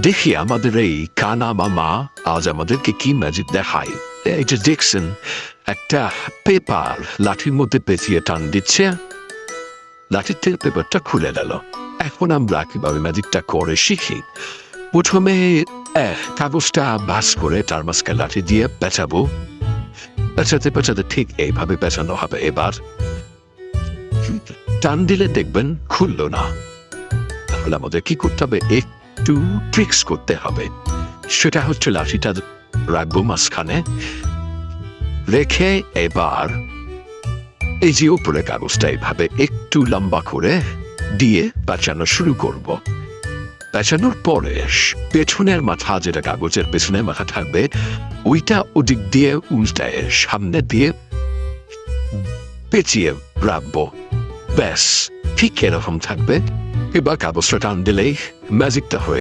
দেখি আমাদের এই কানা মামা আজ আমাদেরকে কি ম্যাজিক দেখায়। এই যে দেখছেন, একটা পেপার লাঠির মধ্যে পেঁচিয়ে টান দিচ্ছে, লাঠির থেকে পেপারটা খুলে গেল। এখন আমরা কিভাবে ম্যাজিকটা করে শিখি। প্রথমে কাগজটা ভাঁজ করে তার মাঝখানে লাঠি দিয়ে পেঁচাবো। পেঁচাতে পেঁচাতে ঠিক এইভাবে পেঁচানো হবে। এবার টান দিলে দেখবেন খুললো না। তাহলে আমাদের কি করতে হবে, একটু ট্রিক্স করতে হবে। সেটা হচ্ছে লাঠিটা রাখবো মাঝখানে রেখে, এবার এই যে উপরে কাগজটা এইভাবে একটু লম্বা করে দিয়ে পেঁচানো শুরু করব। পেঁচানোর পরে পেছনের মাথা, যেটা কাগজের পেছনের মাথা থাকবে, ওইটা ওদিক দিয়ে উল্টায় সামনে দিয়ে পেঁচিয়ে রাখবো। ব্যাস ঠিক এরকম থাকবে। এবার কাগজটা টান দিলেই ম্যাজিকটা হয়ে